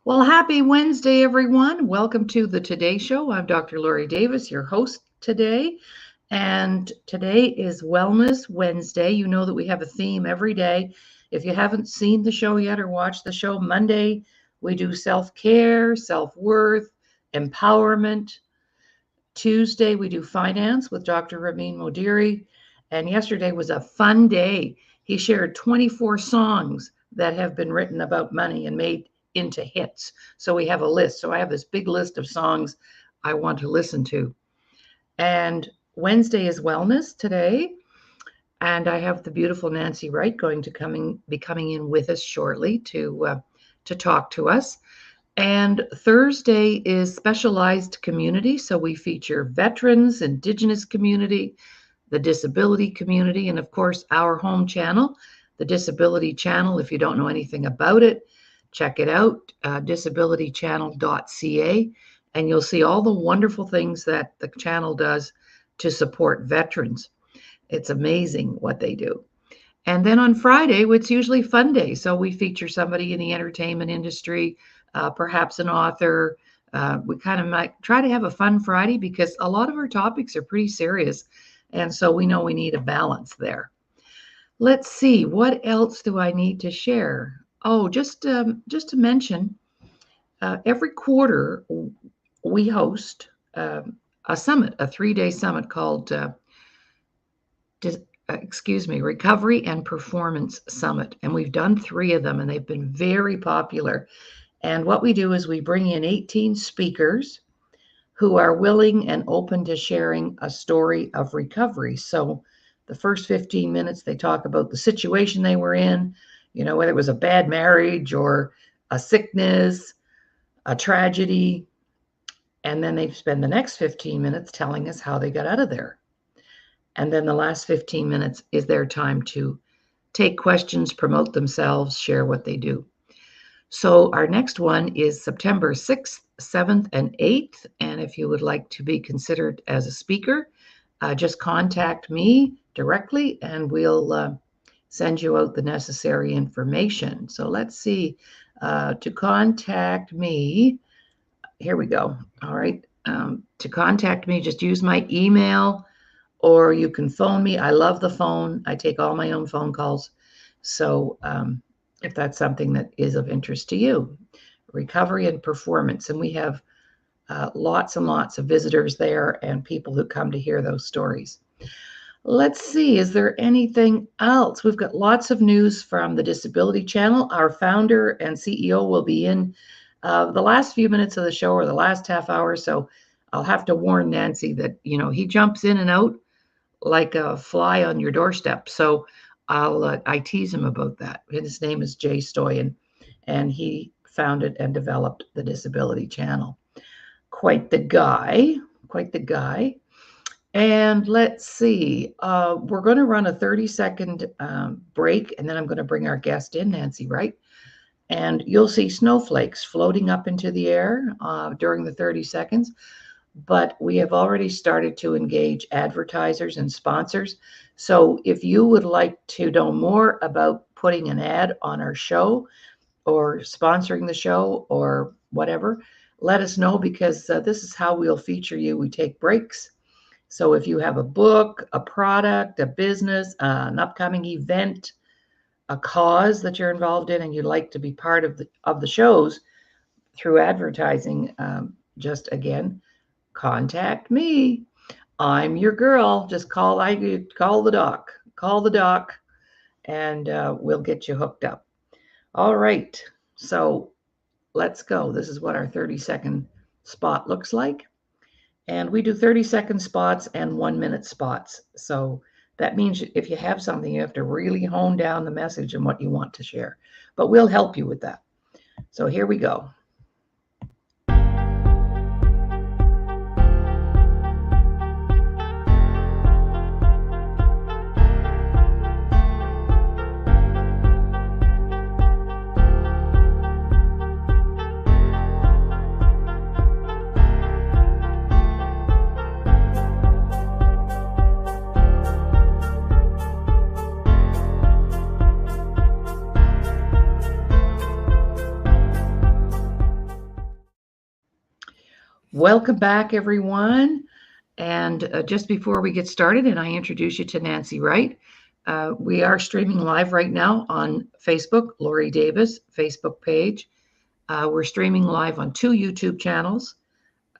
Well, happy Wednesday, everyone. Welcome to the Today Show. I'm Dr. Laurie Davis, your host today. And today is Wellness Wednesday. You know that we have a theme every day. If you haven't seen the show yet or watched the show, Monday we do self-care, self-worth, empowerment. Tuesday we do finance with Dr. Ramin Modiri. And yesterday was a fun day. He shared 24 songs that have been written about money and made into hits. So we have a list. So I have this big list of songs I want to listen to. And Wednesday is wellness today. And I have the beautiful Nancy Wright going to be coming in with us shortly to talk to us. And Thursday is specialized community. So we feature veterans, Indigenous community, the disability community, and of course, our home channel, the Disability Channel. If you don't know anything about it, check it out, disabilitychannel.ca, and you'll see all the wonderful things that the channel does to support veterans. It's amazing what they do. And then on Friday, it's usually fun day. So we feature somebody in the entertainment industry, perhaps an author. We kind of might try to have a fun Friday because a lot of our topics are pretty serious. And so we know we need a balance there. Let's see, what else do I need to share? Oh, just to mention, every quarter we host a summit, a 3-day summit called Recovery and Performance Summit. And we've done 3 of them, and they've been very popular. And what we do is we bring in 18 speakers who are willing and open to sharing a story of recovery. So the first 15 minutes, they talk about the situation they were in, whether it was a bad marriage or a sickness, a tragedy. And then they spend the next 15 minutes telling us how they got out of there. And then the last 15 minutes is their time to take questions, promote themselves, share what they do. So our next one is September 6th, 7th, and 8th. And if you would like to be considered as a speaker, just contact me directly and we'll send you out the necessary information. So let's see, to contact me, here we go. All right, to contact me, just use my email or you can phone me. I love the phone. I take all my own phone calls. So if that's something that is of interest to you, recovery and performance. And we have lots and lots of visitors there and people who come to hear those stories. Let's see, is there anything else? We've got lots of news from the Disability Channel. Our founder and CEO will be in the last few minutes of the show or the last half hour. So I'll have to warn Nancy that, he jumps in and out like a fly on your doorstep. So I tease him about that. His name is Jay Stoyan, and he founded and developed the Disability Channel. Quite the guy. And let's see, we're going to run a 30-second break, and then I'm going to bring our guest in, Nancy Wright. And you'll see snowflakes floating up into the air during the 30 seconds. But we have already started to engage advertisers and sponsors. So if you would like to know more about putting an ad on our show or sponsoring the show or whatever, let us know because this is how we'll feature you. We take breaks. So if you have a book, a product, a business, an upcoming event, a cause that you're involved in, and you'd like to be part of the shows through advertising, just again, contact me. I'm your girl. Just call the doc, and we'll get you hooked up. All right. So let's go. This is what our 30-second spot looks like. And we do 30-second spots and 1-minute spots. So that means if you have something, you have to really hone down the message and what you want to share. But we'll help you with that. So here we go. Welcome back, everyone. And just before we get started, and I introduce you to Nancy Wright, we are streaming live right now on Facebook, Laurie Davis Facebook page. We're streaming live on 2 YouTube channels,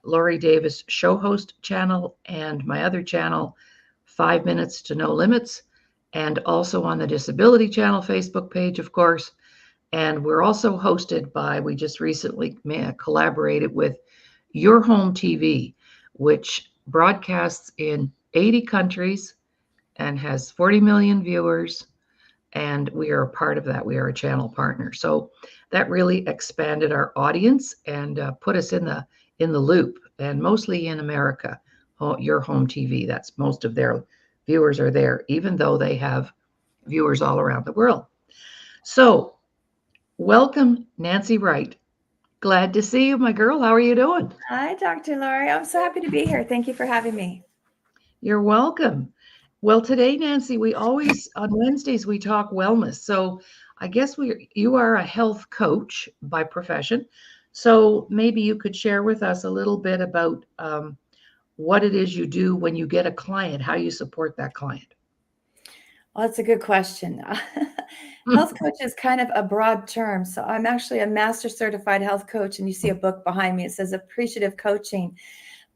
Laurie Davis Show Host channel and my other channel, 5 Minutes to No Limits, and also on the Disability Channel Facebook page, of course. And we're also hosted by, we just recently collaborated with Your Home TV, which broadcasts in 80 countries and has 40 million viewers. And we are a part of that. We are a channel partner. So that really expanded our audience and put us in the loop, and mostly in America. Your Home TV, that's most of their viewers are there, even though they have viewers all around the world. So welcome, Nancy Wright. Glad to see you, my girl. How are you doing? Hi, Dr. Laurie. I'm so happy to be here. Thank you for having me. You're welcome. Well, today, Nancy, we always, on Wednesdays, we talk wellness. So I guess you are a health coach by profession. So maybe you could share with us a little bit about what it is you do when you get a client, how you support that client. Well, that's a good question. Health coach is kind of a broad term. So I'm actually a master certified health coach, and you see a book behind me. It says appreciative coaching.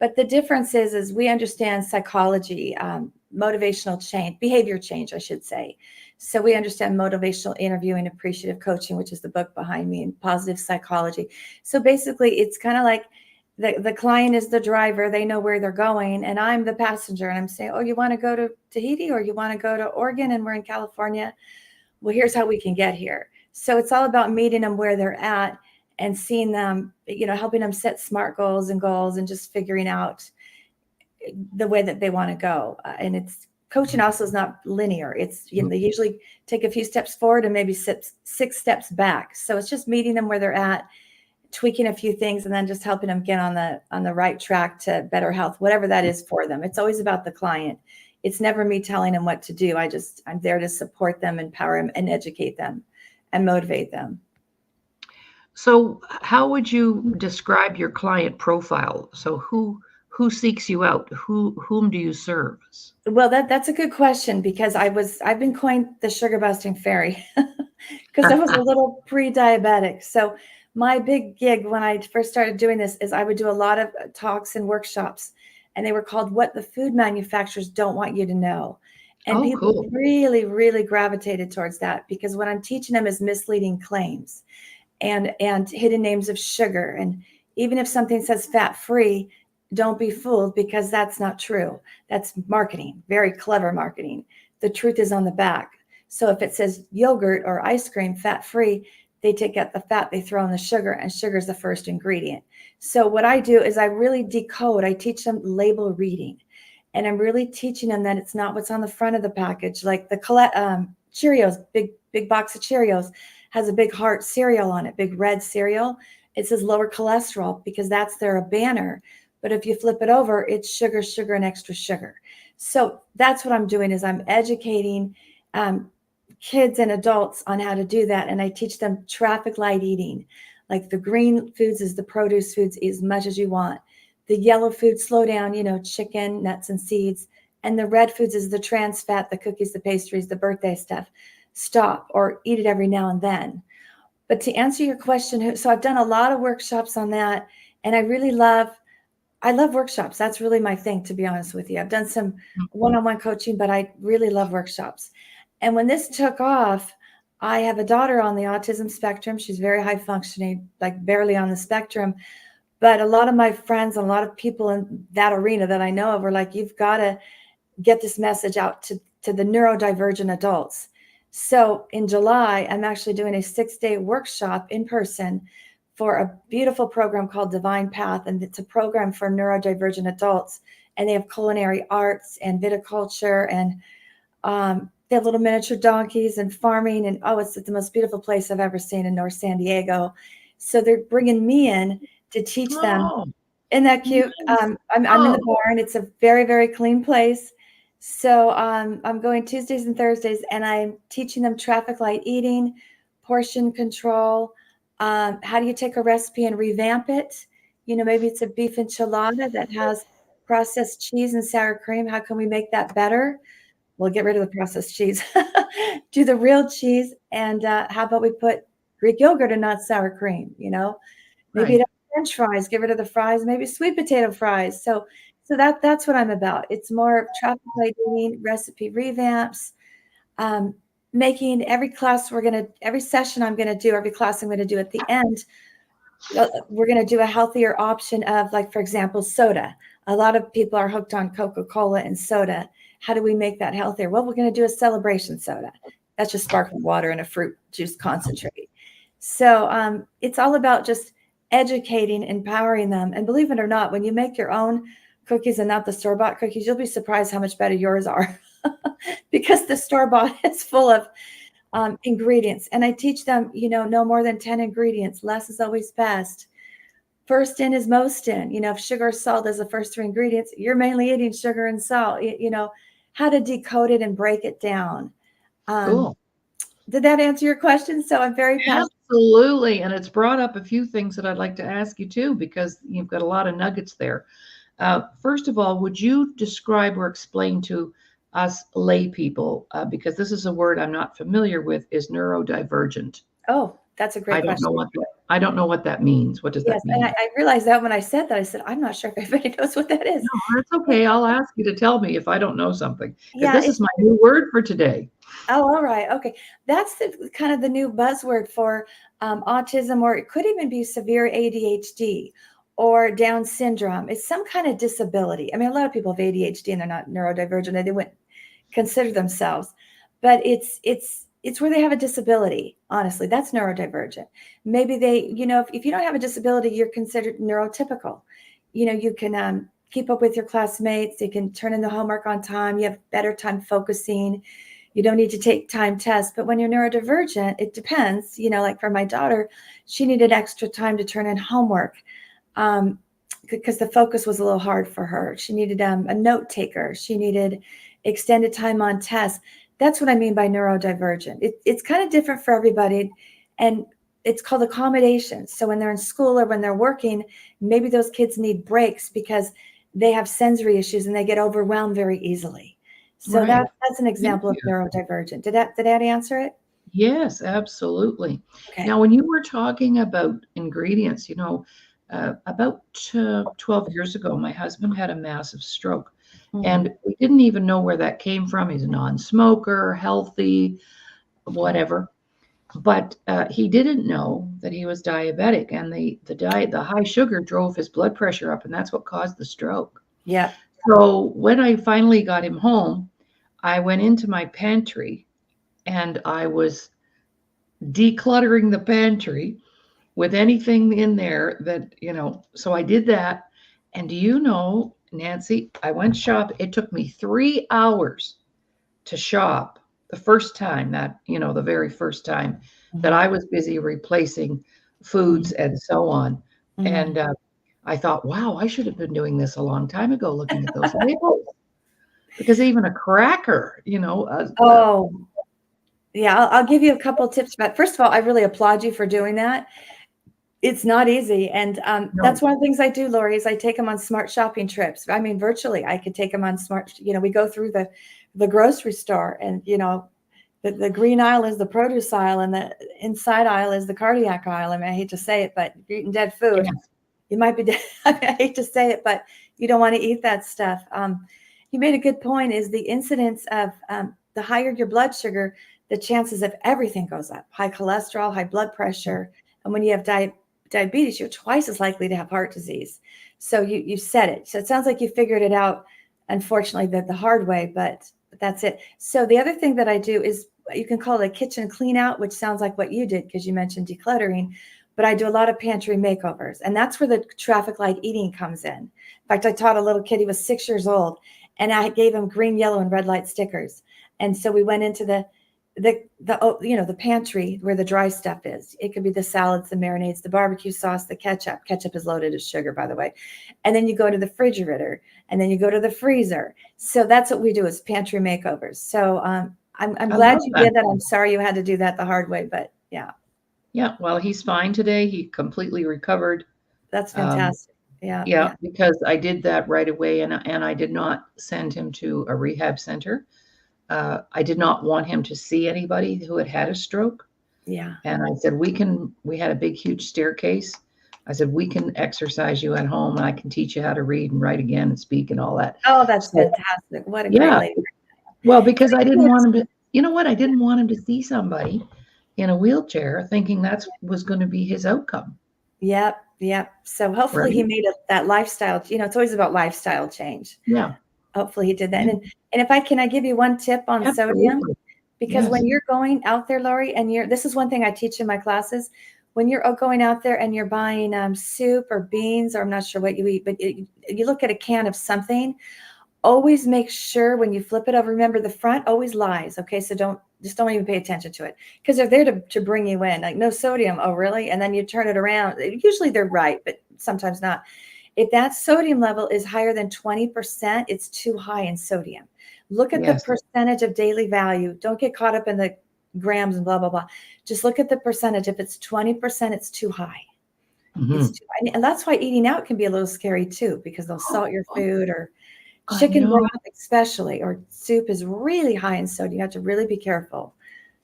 But the difference is we understand psychology, motivational change, behavior change, I should say. So we understand motivational interviewing, appreciative coaching, which is the book behind me, and positive psychology. So basically, it's kind of like the client is the driver. They know where they're going, and I'm the passenger. And I'm saying, oh, you want to go to Tahiti, or you want to go to Oregon, and we're in California? Well, here's how we can get here. So it's all about meeting them where they're at and seeing them, helping them set SMART goals and just figuring out the way that they want to go. And it's coaching also is not linear. It's, they usually take a few steps forward and maybe 6 steps back. So it's just meeting them where they're at, tweaking a few things, and then just helping them get on the right track to better health, whatever that is for them. It's always about the client. It's never me telling them what to do. I'm there to support them, empower them, and educate them and motivate them. So how would you describe your client profile? So who seeks you out? Whom do you serve? Well, that's a good question, because I've been coined the sugar busting fairy because I was a little pre-diabetic. So my big gig when I first started doing this is I would do a lot of talks and workshops, and they were called What the Food Manufacturers Don't Want You to Know. And people cool. really, really gravitated towards that, because what I'm teaching them is misleading claims and hidden names of sugar. And even if something says fat-free, don't be fooled, because that's not true. That's marketing, very clever marketing. The truth is on the back. So if it says yogurt or ice cream, fat-free, they take out the fat, they throw in the sugar, and sugar is the first ingredient. So what I do is I really decode. I teach them label reading, and I'm really teaching them that it's not what's on the front of the package. Like the Cheerios, big box of Cheerios has a big heart cereal on it, big red cereal. It says lower cholesterol because that's their banner. But if you flip it over, it's sugar, sugar, and extra sugar. So that's what I'm doing, is I'm educating kids and adults on how to do that. And I teach them traffic light eating. Like the green foods is the produce foods, as much as you want. The yellow foods, slow down, chicken, nuts, and seeds. And the red foods is the trans fat, the cookies, the pastries, the birthday stuff. Stop, or eat it every now and then. But to answer your question, so I've done a lot of workshops on that, and I love workshops. That's really my thing, to be honest with you. I've done some one-on-one coaching, but I really love workshops. And when this took off, I have a daughter on the autism spectrum. She's very high functioning, like barely on the spectrum. But a lot of my friends, a lot of people in that arena that I know of were like, you've got to get this message out to the neurodivergent adults. So in July, I'm actually doing a 6-day workshop in person for a beautiful program called Divine Path. And it's a program for neurodivergent adults. And they have culinary arts and viticulture, and they have little miniature donkeys and farming. And it's the most beautiful place I've ever seen in North San Diego. So they're bringing me in to teach them. Isn't that cute? I'm in the barn. It's a very, very clean place. So I'm going Tuesdays and Thursdays, and I'm teaching them traffic light eating, portion control. How do you take a recipe and revamp it Maybe it's a beef enchilada that has processed cheese and sour cream. How can we make that better? We'll get rid of the processed cheese. Do the real cheese. And how about we put Greek yogurt and not sour cream? Maybe Right. it French fries, get rid of the fries, maybe sweet potato fries. So that's what I'm about. It's more traffic light eating, recipe revamps, um, making every session I'm gonna do, every class I'm gonna do at the end, we're gonna do a healthier option of, like, for example, soda. A lot of people are hooked on Coca-Cola and soda. How do we make that healthier? Well, we're gonna do a celebration soda. That's just sparkling water and a fruit juice concentrate. So it's all about just educating, empowering them. And believe it or not, when you make your own cookies and not the store-bought cookies, you'll be surprised how much better yours are because the store-bought is full of ingredients. And I teach them, no more than 10 ingredients. Less is always best. First in is most in. If sugar or salt is the first three ingredients, you're mainly eating sugar and salt. How to decode it and break it down. Cool. Did that answer your question? So I'm very passionate. Absolutely. And it's brought up a few things that I'd like to ask you too, because you've got a lot of nuggets there. First of all, would you describe or explain to us lay people, because this is a word I'm not familiar with, is neurodivergent? Oh, that's a great question. I don't know what that means. What does Yes, that and mean? I realized that when I said that, I said, I'm not sure if everybody knows what that is. No, that's okay. I'll ask you to tell me if I don't know something, because Yeah, this is my new word for today. oh, all right. Okay. That's kind of the new buzzword for autism, or it could even be severe ADHD or Down syndrome. It's some kind of disability. I mean, a lot of people have ADHD and they're not neurodivergent, and they wouldn't consider themselves, but it's where they have a disability. Honestly, that's neurodivergent. Maybe they, if you don't have a disability, you're considered neurotypical. You can keep up with your classmates. You can turn in the homework on time. You have better time focusing. You don't need to take time tests. But when you're neurodivergent, it depends. Like for my daughter, she needed extra time to turn in homework because the focus was a little hard for her. She needed a note taker. She needed extended time on tests. That's what I mean by neurodivergent. It's kind of different for everybody. And it's called accommodation. So when they're in school or when they're working, maybe those kids need breaks because they have sensory issues and they get overwhelmed very easily. So Right. that's an example of neurodivergent. Did that answer it? Yes, absolutely. Okay. Now, when you were talking about ingredients, about 12 years ago, my husband had a massive stroke, and we didn't even know where that came from. He's a non-smoker, healthy, whatever. But he didn't know that he was diabetic, and the high sugar drove his blood pressure up, and that's what caused the stroke. Yeah. So when I finally got him home, I went into my pantry and I was decluttering the pantry with anything in there that, so I did that. And do you know, Nancy, I went shop. It took me 3 hours to shop the first time the very first time that I was busy replacing foods and so on. And I thought, wow, I should have been doing this a long time ago, looking at those labels. Because even a cracker, Oh, yeah. I'll give you a couple of tips. But first of all, I really applaud you for doing that. It's not easy. And that's one of the things I do, Laurie, is I take them on smart shopping trips. I mean, virtually, I could take them on smart, we go through the grocery store, and, the green aisle is the produce aisle and the inside aisle is the cardiac aisle. I mean, I hate to say it, but you're eating dead food. yes. You might be dead. I mean, I hate to say it, but you don't want to eat that stuff. You made a good point, is the incidence of the higher your blood sugar, the chances of everything goes up. High cholesterol, high blood pressure. And when you have diabetes, you're twice as likely to have heart disease. So you said it. So it sounds like you figured it out, unfortunately, the hard way, but that's it. So the other thing that I do is, you can call it a kitchen clean out, which sounds like what you did because you mentioned decluttering, but I do a lot of pantry makeovers, and that's where the traffic light eating comes in. In fact, I taught a little kid, he was 6 years old, and I gave him green, yellow, and red light stickers. And so we went into the pantry where the dry stuff is. It could be the salads, the marinades, the barbecue sauce, the ketchup. Ketchup is loaded with sugar, by the way. And then you go to the refrigerator, and then you go to the freezer. So that's what we do, is pantry makeovers. So I'm glad you did that. I'm sorry you had to do that the hard way, but yeah. Yeah, well, he's fine today. He completely recovered. That's fantastic. Yeah. Yeah, Yeah. because I did that right away, and I did not send him to a rehab center. I did not want him to see anybody who had had a stroke. Yeah. And I said, we had a big, huge staircase. I said, we can exercise you at home, and I can teach you how to read and write again and speak and all that. Oh, that's So, fantastic. What a great yeah, lady. well, because I didn't want Yes. him to, you know what? I didn't want him to see somebody in a wheelchair thinking that's was going to be his outcome, Yep. Yep. So hopefully he right? made that lifestyle, it's always about lifestyle change. Yeah, Hopefully he did that. yeah, And if I give you one tip on sodium, absolutely. because when Yes. you're going out there, Laurie, and this is one thing I teach in my classes, when you're going out there and you're buying soup or beans, or I'm not sure what you eat, but you look at a can of something, always make sure when you flip it over, remember the front always lies. Okay. So don't even pay attention to it, because they're there to bring you in, like, no sodium. Oh, really? And then you turn it around. Usually they're right, but sometimes not. If that sodium level is higher than 20%, it's too high in sodium. Look at the Yes. percentage of daily value. Don't get caught up in the grams and blah, blah, blah. Just look at the percentage. If it's 20%, it's too high. It's Hmm. too high. And that's why eating out can be a little scary too, because they'll salt your food, or I chicken know. broth especially, or soup is really high in sodium. You have to really be careful.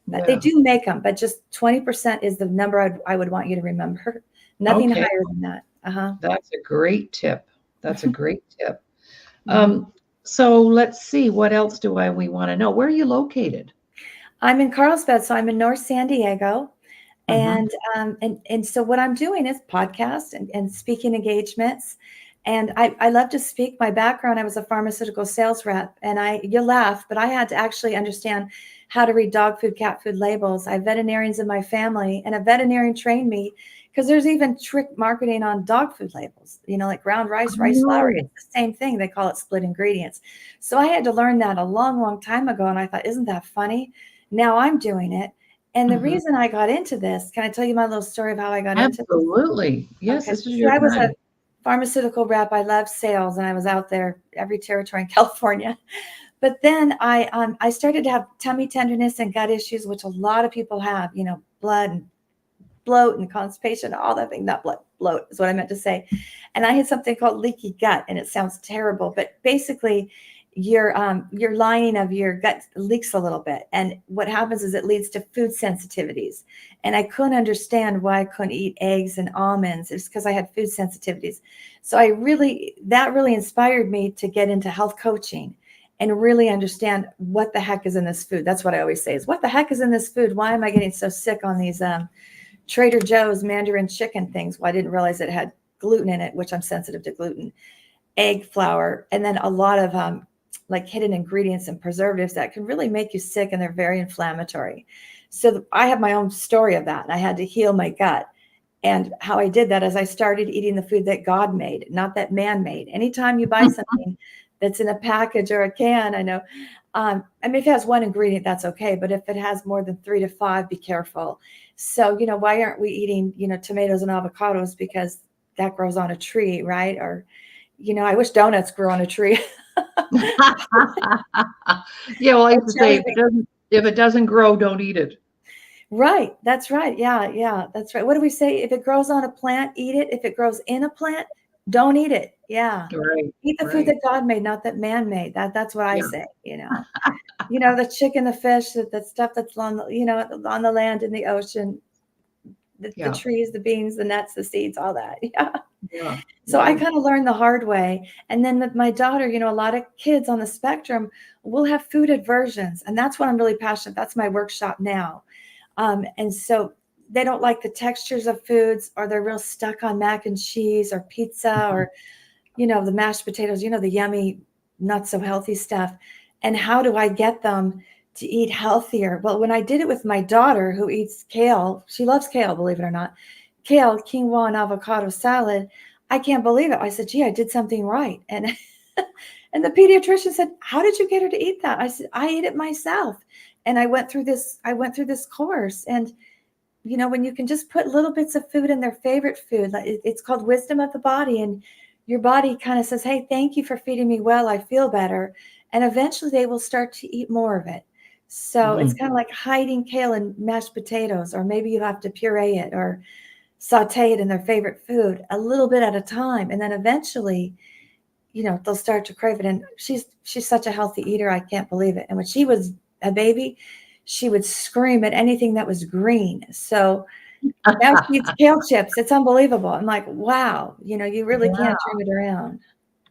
But they Yeah. do make them, but just 20% is the number I would want you to remember. Nothing Okay. higher than that. Uh-huh. That's a great tip. That's a great tip. Mhm. So let's see, what else we want to know? Where are you located? I'm in Carlsbad, so I'm in North San Diego. Hmm. And so what I'm doing is podcasts and speaking engagements. And I love to speak. My background, I was a pharmaceutical sales rep, and you'll laugh, but I had to actually understand how to read dog food, cat food labels. I have veterinarians in my family, and a veterinarian trained me, because there's even trick marketing on dog food labels, like ground rice, rice flour. No. It's the same thing. They call it split ingredients. So I had to learn that a long, long time ago. And I thought, isn't that funny? Now I'm doing it. And the Hmm. reason I got into this, can I tell you my little story of how I got into this? Absolutely. Yes, Okay. this is See, your I was a time. pharmaceutical rep. I love sales, and I was out there every territory in California. But then I started to have tummy tenderness and gut issues, which a lot of people have, blood and bloat and constipation, all that thing. Not bloat is what I meant to say. And I had something called leaky gut, and it sounds terrible, but basically your lining of your gut leaks a little bit, and what happens is it leads to food sensitivities. And I couldn't understand why I couldn't eat eggs and almonds. It's because I had food sensitivities. So that really inspired me to get into health coaching and really understand what the heck is in this food. That's what I always say, is what the heck is in this food? Why am I getting so sick on these Trader Joe's Mandarin chicken things? Well, I didn't realize it had gluten in it, which I'm sensitive to gluten, egg flour, and then a lot of like hidden ingredients and preservatives that can really make you sick, and they're very inflammatory. So I have my own story of that, and I had to heal my gut. And how I did that is I started eating the food that God made, not that man made. Anytime you buy something that's in a package or a can, I know, I mean, if it has one ingredient, that's okay. But if it has more than 3 to 5, be careful. So, why aren't we eating, tomatoes and avocados? Because that grows on a tree, right? Or, I wish donuts grew on a tree. Yeah, well, I Or used to say, jelly if it doesn't grow, don't eat it. Right. That's right. Yeah. Yeah. That's right. What do we say? If it grows on a plant, eat it. If it grows in a plant, don't eat it. Yeah. Right, Eat the food right. that God made, not that man made. That's what I Yeah, say. The chicken, the fish, the stuff that's on on the land, in the ocean, the yeah, trees, the beans, the nuts, the seeds, all that. Yeah. yeah, So I right. kind of learned the hard way. And then with my daughter, a lot of kids on the spectrum will have food aversions. And that's what I'm really passionate. That's my workshop now. And so they don't like the textures of foods, or they're real stuck on mac and cheese or pizza, or, the mashed potatoes, the yummy, not so healthy stuff. And how do I get them to eat healthier? Well, when I did it with my daughter, who eats kale, she loves kale, believe it or not, kale, quinoa, and avocado salad, I can't believe it. I said, gee, I did something right. And and the pediatrician said, how did you get her to eat that? I said, I ate it myself. And I went through this course. And when you can just put little bits of food in their favorite food, like it's called wisdom of the body. And your body kind of says, hey, thank you for feeding me well. I feel better. And eventually they will start to eat more of it. So it's Mhm. kind of like hiding kale and mashed potatoes, or maybe you have to puree it, or saute it in their favorite food a little bit at a time. And then eventually, they'll start to crave it. And she's such a healthy eater. I can't believe it. And when she was a baby, she would scream at anything that was green. So now she eats kale chips. It's unbelievable. I'm like, wow, you really Yeah, can't turn it around.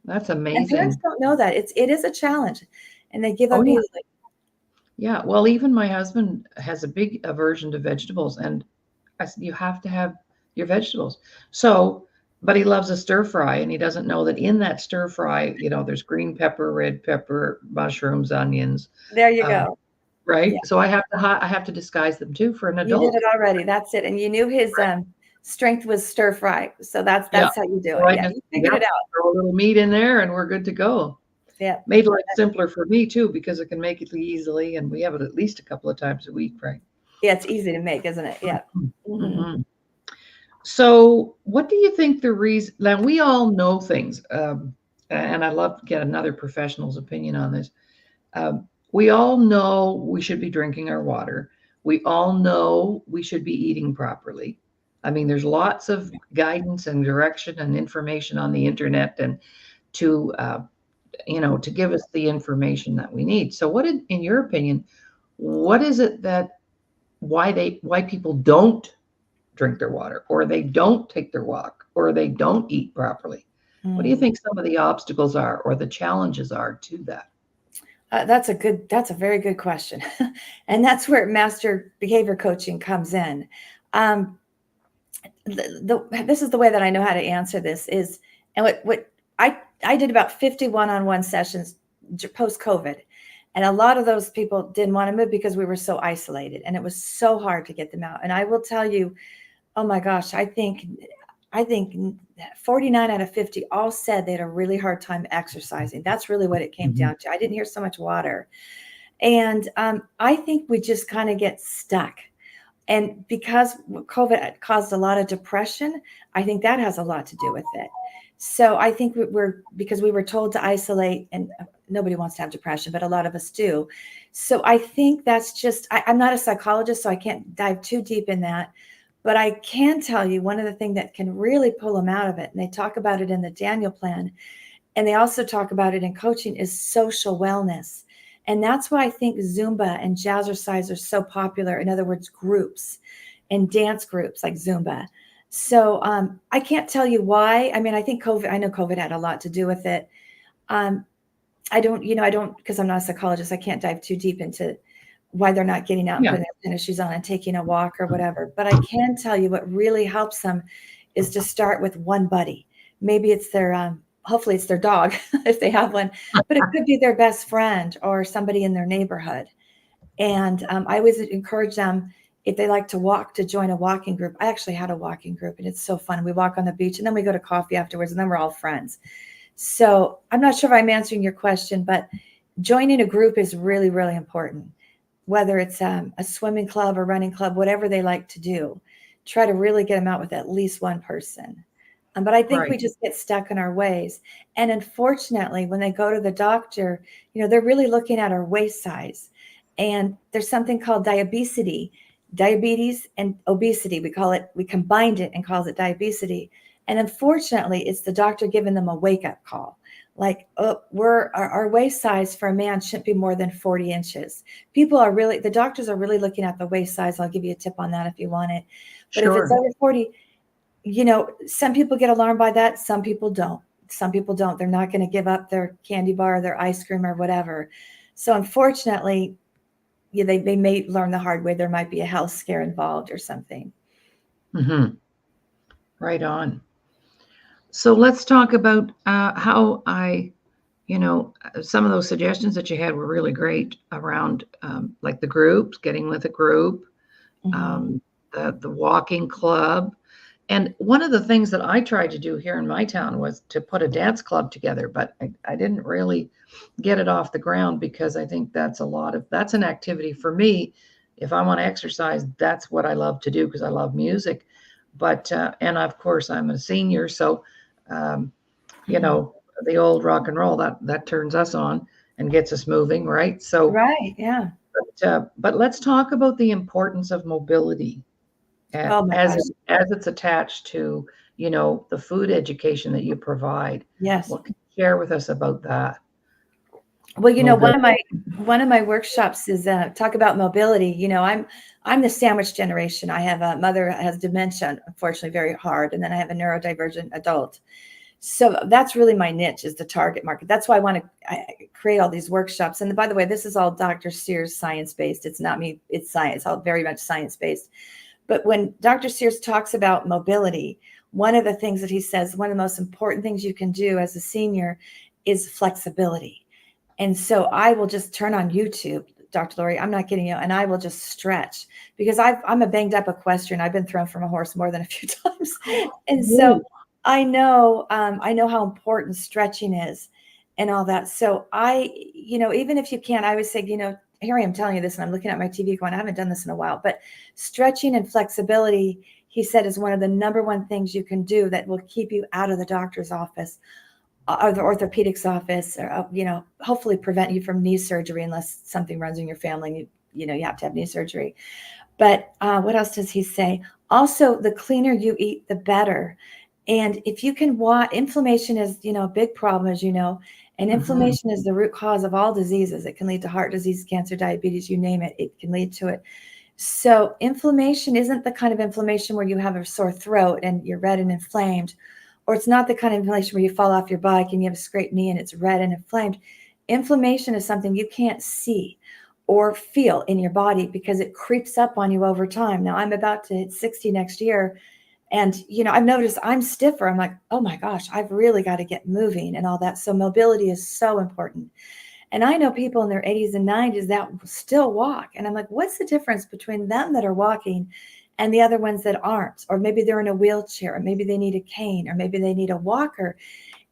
that's And parents amazing. don't know that. It is a challenge, and they give Oh up yeah. easily. Yeah. Well, even my husband has a big aversion to vegetables, and I said, you have to have your vegetables. So, but he loves a stir fry, and he doesn't know that in that stir fry, there's green pepper, red pepper, mushrooms, onions, There you um, go. Yeah, right? So I have to disguise them too for an you did adult. it already. That's it. And you knew his strength was stir fry. So that's Yeah. that's how you do So it. I Yeah, just, you figured yep, it out. throw a little meat in there, and we're good to go. Yeah. Made life simpler for me too because I can make it easily, and we have it at least a couple of times a week, right? Yeah, it's easy to make, isn't it? Yeah. Hmm. Mm-hmm. So, what do you think the reason? Now, we all know things, and I'd love to get another professional's opinion on this. We all know we should be drinking our water. We all know we should be eating properly. I mean, there's lots of guidance and direction and information on the internet, and to to give us the information that we need. So, in your opinion, what is it that why people don't drink their water, or they don't take their walk, or they don't eat properly? What do you Mm. think some of the obstacles are, or the challenges are to that? That's a very good question. And that's where master behavior coaching comes in. Um, this is the way that I know how to answer this is, and what I did about 50 one-on-one sessions post COVID. And a lot of those people didn't want to move because we were so isolated and it was so hard to get them out. And I will tell you, oh my gosh, I think 49 out of 50 all said they had a really hard time exercising. That's really what it came Mhm. down to. I didn't hear so much water. And I think we just kind of get stuck. And because COVID caused a lot of depression, I think that has a lot to do with it. So I think because we were told to isolate, and nobody wants to have depression, but a lot of us do. So I think that's just, I'm not a psychologist, so I can't dive too deep in that. But I can tell you one of the things that can really pull them out of it, and they talk about it in the Daniel plan, and they also talk about it in coaching, is social wellness. And that's why I think Zumba and jazzercise are so popular. In other words, groups and dance groups like Zumba. So I can't tell you why. I mean, I know COVID had a lot to do with it. Um, because I'm not a psychologist, I can't dive too deep into why they're not getting out and Yeah. putting their tennis shoes on and taking a walk or whatever. But I can tell you what really helps them is to start with one buddy. Maybe it's hopefully it's their dog if they have one, but it could be their best friend or somebody in their neighborhood. And I always encourage them, if they like to walk, to join a walking group. I actually had a walking group and it's so fun. We walk on the beach and then we go to coffee afterwards and then we're all friends. So I'm not sure if I'm answering your question, but joining a group is really, really important. Whether it's a swimming club or running club, whatever they like to do, try to really get them out with at least one person. But I think we Right. just get stuck in our ways. And unfortunately, when they go to the doctor, they're really looking at our waist size. And there's something called diabetes and obesity. We combined it and calls it diabetes. And unfortunately, it's the doctor giving them a wake up call. Like, oh, our waist size for a man shouldn't be more than 40 inches. The doctors are really looking at the waist size. I'll give you a tip on that if you want it. But if it's Sure. over 40, some people get alarmed by that. Some people don't. Some people don't. They're not going to give up their candy bar, their ice cream, or whatever. So unfortunately, they may learn the hard way. There might be a health scare involved or something. Hmm. Right on. So let's talk about how some of those suggestions that you had were really great around like the groups, getting with a group, Mm-hmm. um, the walking club. And one of the things that I tried to do here in my town was to put a dance club together, but I didn't really get it off the ground because I think that's an activity for me. If I want to exercise, that's what I love to do because I love music. But and of course I'm a senior, so um, you Mm-hmm. know the old rock and roll that turns us on and gets us moving, right? So, Right. Yeah. but let's talk about the importance of mobility Oh my gosh. as it's attached to, the food education that you provide. Yes. What can you share with us about that? Well, Mobility. one of my workshops is talk about mobility. I'm the sandwich generation. I have a mother has dementia, unfortunately, very hard, and then I have a neurodivergent adult. So that's really my niche, is the target market. That's why I create all these workshops. And by the way, this is all Dr. Sears science-based. It's not me, it's science, all very much science-based. But when Dr. Sears talks about mobility, one of the things that he says, one of the most important things you can do as a senior is flexibility. And so I will just turn on YouTube, Dr. Laurie, I'm not kidding you, and I will just stretch, because I'm a banged up equestrian. I've been thrown from a horse more than a few times. And so I know how important stretching is and all that. So even if you can't, I would say, here I am telling you this, and I'm looking at my TV going, I haven't done this in a while, but stretching and flexibility, he said, is one of the number one things you can do that will keep you out of the doctor's office or the orthopedics office, or, hopefully prevent you from knee surgery, unless something runs in your family and you have to have knee surgery. But what else does he say? Also, the cleaner you eat, the better. And if you can inflammation is, a big problem, as you know, and inflammation is the root cause of all diseases. It can lead to heart disease, cancer, diabetes, you name it, it can lead to it. So inflammation isn't the kind of inflammation where you have a sore throat and you're red and inflamed, or it's not the kind of inflammation where you fall off your bike and you have a scraped knee and it's red and inflamed. Inflammation is something you can't see or feel in your body because it creeps up on you over time. Now, I'm about to hit 60 next year. And, I've noticed I'm stiffer. I'm like, oh my gosh, I've really got to get moving and all that. So mobility is so important. And I know people in their 80s and 90s that still walk. And I'm like, what's the difference between them that are walking and the other ones that aren't? Or maybe they're in a wheelchair, or maybe they need a cane, or maybe they need a walker.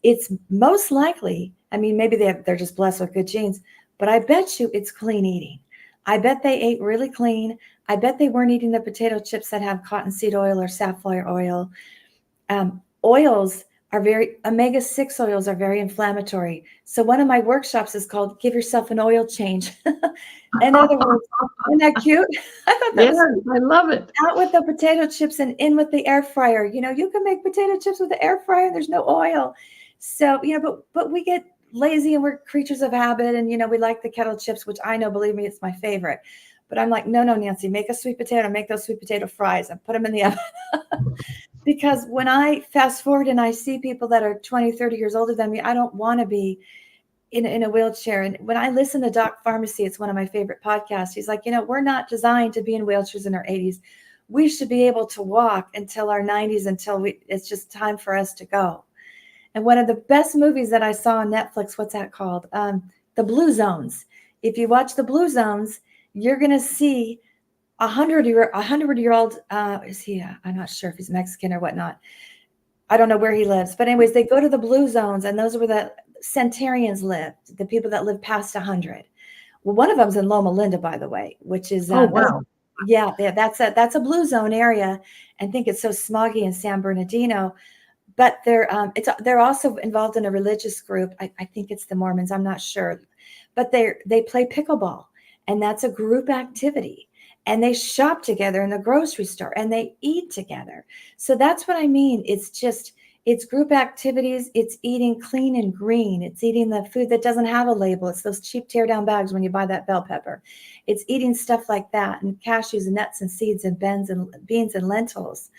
It's most likely, maybe they're just blessed with good genes, but I bet you it's clean eating. I bet they ate really clean. I bet they weren't eating the potato chips that have cottonseed oil or safflower oil. Oils are omega-6 oils are very inflammatory. So one of my workshops is called Give Yourself an Oil Change. In other words, isn't that cute? I thought that was I love it. Out with the potato chips and in with the air fryer. You can make potato chips with the air fryer. There's no oil. So, but we get lazy and we're creatures of habit. And, we like the kettle chips, which I know, believe me, it's my favorite. But I'm like, no, Nancy, make a sweet potato, make those sweet potato fries and put them in the oven. Because when I fast forward and I see people that are 20, 30 years older than me, I don't want to be in a wheelchair. And when I listen to Doc Pharmacy, it's one of my favorite podcasts. He's like, we're not designed to be in wheelchairs in our 80s. We should be able to walk until our 90s, it's just time for us to go. And one of the best movies that I saw on Netflix, what's that called? The Blue Zones. If you watch the Blue Zones, you're going to see 100-year-old, is he, I'm not sure if he's Mexican or whatnot. I don't know where he lives. But anyways, they go to the Blue Zones, and those are where the centenarians live, the people that live past 100. Well, one of them's in Loma Linda, by the way, which is, wow. Yeah, that's a Blue Zone area. I think it's so smoggy in San Bernardino. But they're also involved in a religious group. I think it's the Mormons. I'm not sure. But they play pickleball, and that's a group activity. And they shop together in the grocery store, and they eat together. So that's what I mean. It's group activities. It's eating clean and green. It's eating the food that doesn't have a label. It's those cheap tear down bags when you buy that bell pepper. It's eating stuff like that, and cashews and nuts and seeds and beans and lentils.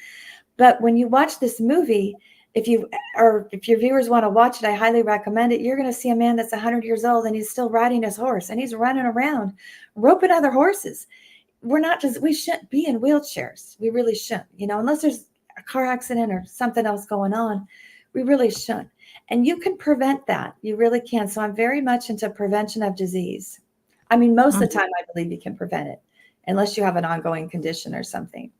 But when you watch this movie, if your viewers want to watch it, I highly recommend it. You're going to see a man that's 100 years old, and he's still riding his horse, and he's running around roping other horses. We shouldn't be in wheelchairs. We really shouldn't, unless there's a car accident or something else going on, we really shouldn't. And you can prevent that. You really can. So I'm very much into prevention of disease. Most of the time, I believe you can prevent it, unless you have an ongoing condition or something.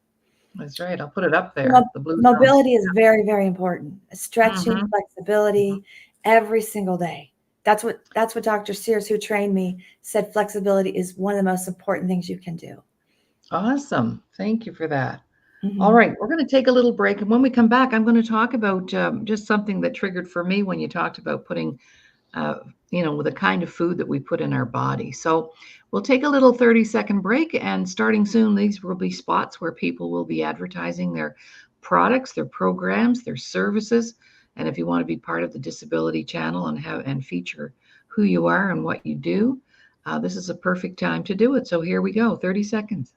That's right. I'll put it up there. Mobility is very, very important. Stretching, flexibility, every single day. That's what Dr. Sears, who trained me, said. Flexibility is one of the most important things you can do. Awesome. Thank you for that. All right. We're going to take a little break. And when we come back, I'm going to talk about just something that triggered for me when you talked about putting with the kind of food that we put in our body. So we'll take a little 30-second break, and starting soon, these will be spots where people will be advertising their products, their programs, their services. And if you want to be part of the Disability Channel and feature who you are and what you do, this is a perfect time to do it. So here we go, 30 seconds.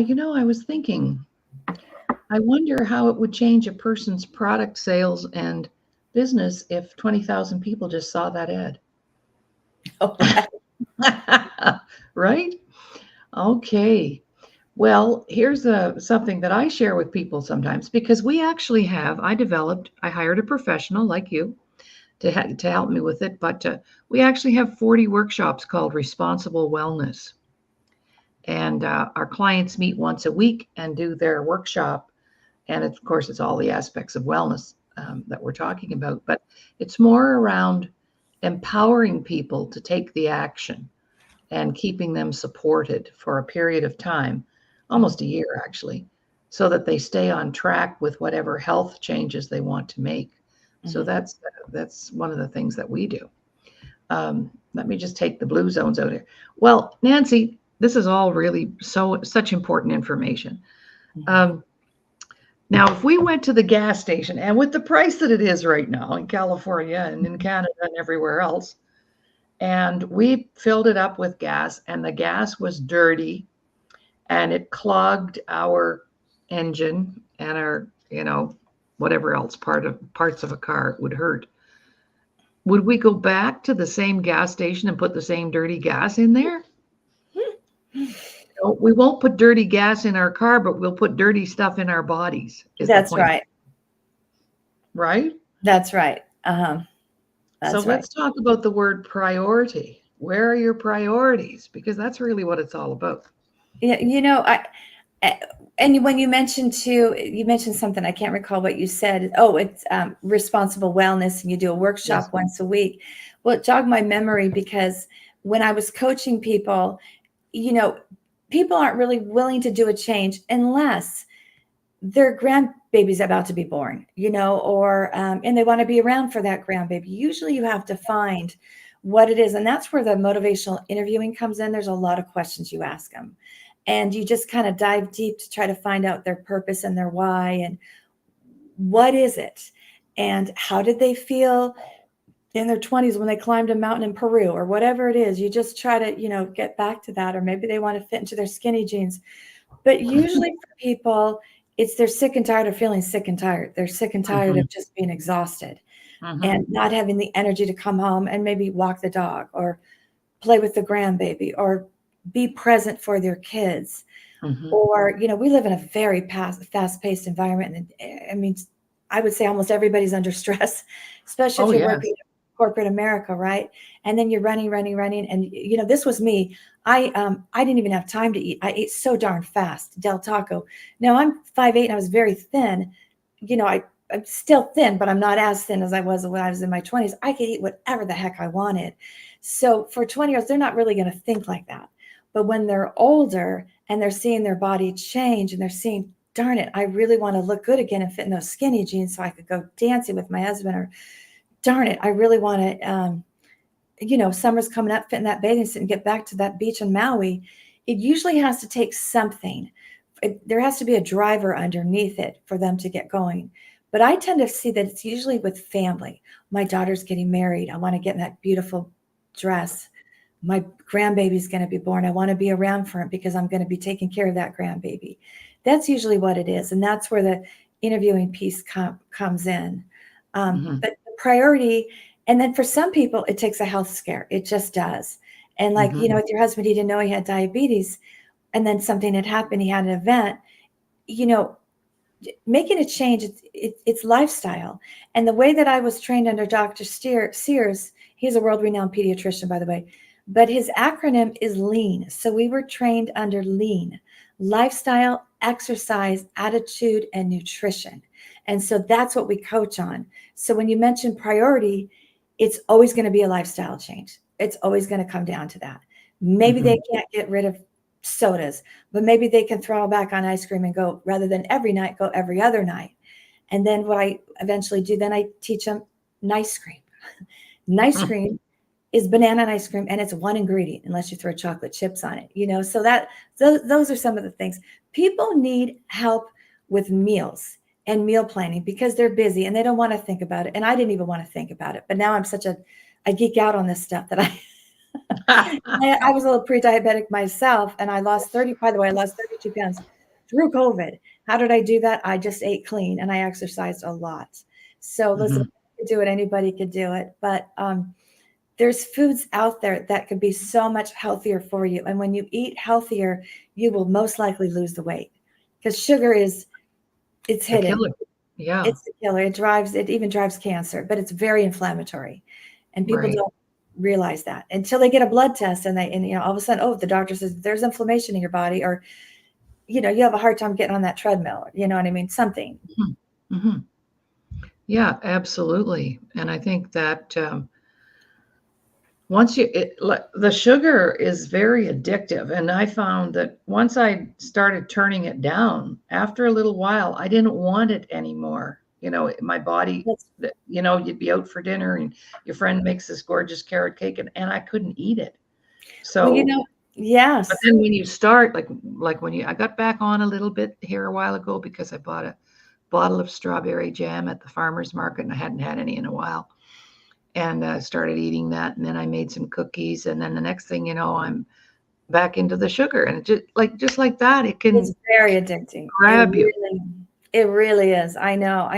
Now, I was thinking, I wonder how it would change a person's product sales and business if 20,000 people just saw that ad. Oh, right. Right? Okay. Well, here's something that I share with people sometimes, because we actually I hired a professional like you to help me with it, but we actually have 40 workshops called Responsible Wellness. And our clients meet once a week and do their workshop. And of course, it's all the aspects of wellness that we're talking about, but it's more around empowering people to take the action and keeping them supported for a period of time, almost a year actually, so that they stay on track with whatever health changes they want to make. Mm-hmm. So that's one of the things that we do. Let me just take the blue zones out here. Well, Nancy, this is all really such important information. Now, if we went to the gas station, and with the price that it is right now in California and in Canada and everywhere else, and we filled it up with gas, and the gas was dirty, and it clogged our engine and our, whatever else parts of a car would hurt. Would we go back to the same gas station and put the same dirty gas in there? No, we won't put dirty gas in our car, but we'll put dirty stuff in our bodies. That's right. Right? That's right. So let's talk about the word priority. Where are your priorities? Because that's really what it's all about. Yeah, and when you mentioned something, I can't recall what you said. Oh, it's responsible wellness, and you do a workshop once a week. Well, it jogged my memory, because when I was coaching people, people aren't really willing to do a change unless their grandbaby's about to be born, or and they want to be around for that grandbaby. Usually you have to find what it is. And that's where the motivational interviewing comes in. There's a lot of questions you ask them, and you just kind of dive deep to try to find out their purpose and their why, and what is it, and how did they feel in their 20s when they climbed a mountain in Peru, or whatever it is. You just try to, get back to that, or maybe they want to fit into their skinny jeans. But usually for people, they're sick and tired of feeling sick and tired. They're sick and tired of just being exhausted and not having the energy to come home and maybe walk the dog, or play with the grandbaby, or be present for their kids. Or, we live in a very fast-paced environment. And I mean, I would say almost everybody's under stress, especially if you're working in corporate America, right? And then you're running. And, this was me. I didn't even have time to eat. I ate so darn fast, Del Taco. Now I'm 5'8" and I was very thin. I'm still thin, but I'm not as thin as I was when I was in my 20s. I could eat whatever the heck I wanted. So for 20 years, they're not really going to think like that. But when they're older and they're seeing their body change, and they're seeing, darn it, I really want to look good again and fit in those skinny jeans so I could go dancing with my husband, or darn it, I really want to, summer's coming up, fit in that bathing suit and get back to that beach in Maui. It usually has to take something. There has to be a driver underneath it for them to get going. But I tend to see that it's usually with family. My daughter's getting married. I want to get in that beautiful dress. My grandbaby's going to be born. I want to be around for it because I'm going to be taking care of that grandbaby. That's usually what it is. And that's where the interviewing piece comes in. But the priority, and then for some people, it takes a health scare. It just does. And like, with your husband, he didn't know he had diabetes. And then something had happened. He had an event. making a change, it's lifestyle. And the way that I was trained under Dr. Sears, he's a world-renowned pediatrician, by the way, but his acronym is LEAN. So we were trained under LEAN: lifestyle, exercise, attitude, and nutrition. And so that's what we coach on. So when you mention priority, it's always going to be a lifestyle change. It's always going to come down to that. Maybe they can't get rid of sodas, but maybe they can throttle back on ice cream and go, rather than every night, go every other night. And then what I eventually do, then I teach them nice cream. Nice cream is banana ice cream, and it's one ingredient unless you throw chocolate chips on it, you know. So that those are some of the things. People need help with meals and meal planning because they're busy and they don't want to think about it. And I didn't even want to think about it, but now I geek out on this stuff that I was a little pre-diabetic myself, and I lost 32 pounds through COVID. How did I do that? I just ate clean and I exercised a lot. So listen, I could do it, anybody could do it, but there's foods out there that could be so much healthier for you. And when you eat healthier, you will most likely lose the weight, because sugar it's hidden. Yeah. It's the killer. It even drives cancer, but it's very inflammatory. And people don't realize that until they get a blood test, and all of a sudden, oh, the doctor says there's inflammation in your body, or, you have a hard time getting on that treadmill. You know what I mean? Something. Yeah, absolutely. And I think that the sugar is very addictive. And I found that once I started turning it down, after a little while, I didn't want it anymore. My body, you'd be out for dinner and your friend makes this gorgeous carrot cake, and I couldn't eat it. So, yes. But then when you start, I got back on a little bit here a while ago because I bought a bottle of strawberry jam at the farmer's market, and I hadn't had any in a while. And started eating that, and then I made some cookies, and then the next thing you know, I'm back into the sugar, and just like that, it's very addicting. Grab you. It really is. I know.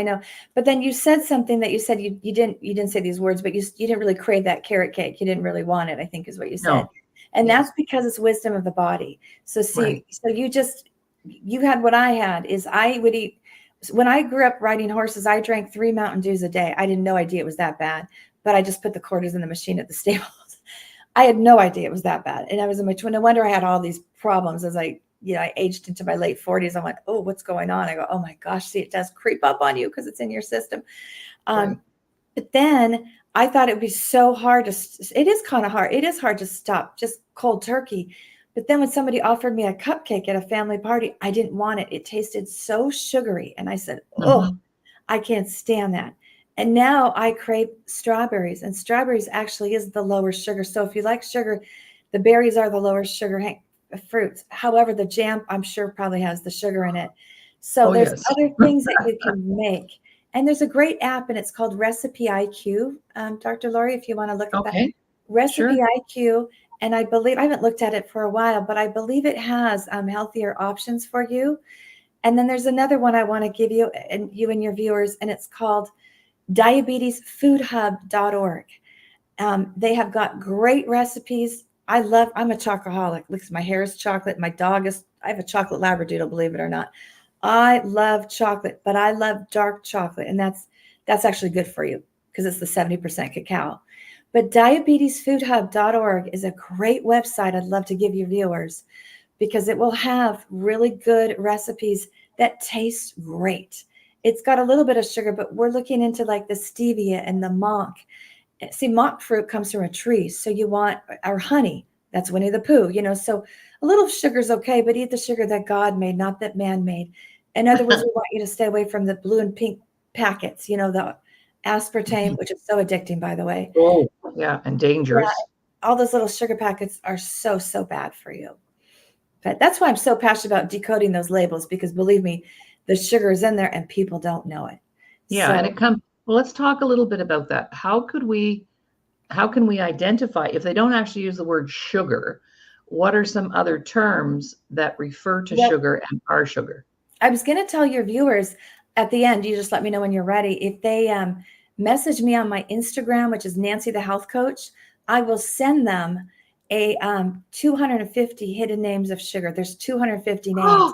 But then you said something that you said you didn't say these words, but you didn't really crave that carrot cake. You didn't really want it, I think is what you said. No. And that's because it's wisdom of the body. So see, so you had what I had is I would eat. When I grew up riding horses, I drank 3 Mountain Dews a day. I had no idea it was that bad, but I just put the quarters in the machine at the stables. I had no idea it was that bad. And I was in my 20s. No wonder I had all these problems as I aged into my late 40s. I went, oh, what's going on? I go, oh my gosh, see, it does creep up on you because it's in your system. But then I thought it would be so hard it is kind of hard. It is hard to stop just cold turkey. But then when somebody offered me a cupcake at a family party, I didn't want it. It tasted so sugary. And I said, I can't stand that. And now I crave strawberries, and strawberries actually is the lower sugar. So if you like sugar, the berries are the lower sugar fruits. However, the jam, I'm sure, probably has the sugar in it. So there's other things that you can make. And there's a great app, and it's called Recipe IQ, Dr. Laurie, if you want to look at that. Recipe IQ. And I believe, I haven't looked at it for a while, but I believe it has healthier options for you. And then there's another one I want to give you and your viewers, and it's called diabetesfoodhub.org. They have got great recipes. I'm a chocoholic. Look, my hair is chocolate. I have a chocolate labradoodle, believe it or not. I love chocolate, but I love dark chocolate. And that's actually good for you because it's the 70% cacao. But diabetesfoodhub.org is a great website I'd love to give your viewers, because it will have really good recipes that taste great. It's got a little bit of sugar, but we're looking into like the stevia and the monk. See, monk fruit comes from a tree. So you want our honey. That's Winnie the Pooh, so a little sugar is okay, but eat the sugar that God made, not that man made. In other words, we want you to stay away from the blue and pink packets, the aspartame, which is so addicting, by the way. Oh, yeah, and dangerous. Yeah, all those little sugar packets are so, so bad for you. But that's why I'm so passionate about decoding those labels, because believe me, the sugar is in there and people don't know it. Yeah, and well, let's talk a little bit about that. How can we identify, if they don't actually use the word sugar, what are some other terms that refer to sugar and are sugar? I was going to tell your viewers at the end, you just let me know when you're ready. If they message me on my Instagram, which is Nancy the Health Coach, I will send them a 250 hidden names of sugar. There's 250 names.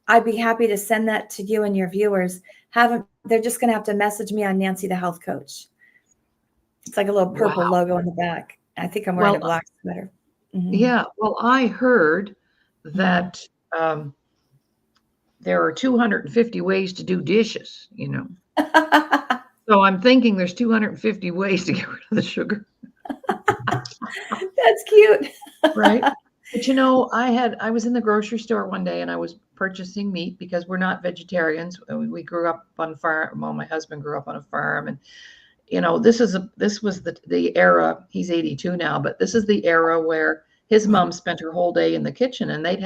I'd be happy to send that to you and your viewers. They're just going to have to message me on Nancy the Health Coach. It's like a little purple Wow. logo on the back. I think I'm wearing a Well, black sweater. Mm-hmm. yeah. Well, I heard Mm-hmm. that there are 250 ways to do dishes, So I'm thinking there's 250 ways to get rid of the sugar, That's cute. right? But I was in the grocery store one day and I was purchasing meat because we're not vegetarians. We grew up on farm. Well, my husband grew up on a farm, and this was the era. He's 82 now, but this is the era where his mom spent her whole day in the kitchen, and they'd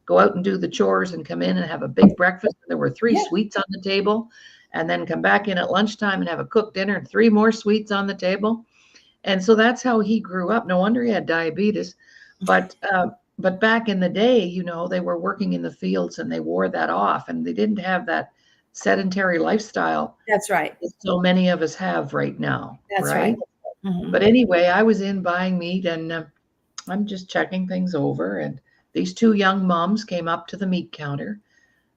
go out and do the chores and come in and have a big breakfast. There were three Yeah. sweets on the table, and then come back in at lunchtime and have a cooked dinner and three more sweets on the table. And so that's how he grew up. No wonder he had diabetes. But but back in the day, they were working in the fields and they wore that off, and they didn't have that sedentary lifestyle That's right. that so many of us have right now, That's right? right. Mm-hmm. But anyway, I was in buying meat, and I'm just checking things over, and these two young moms came up to the meat counter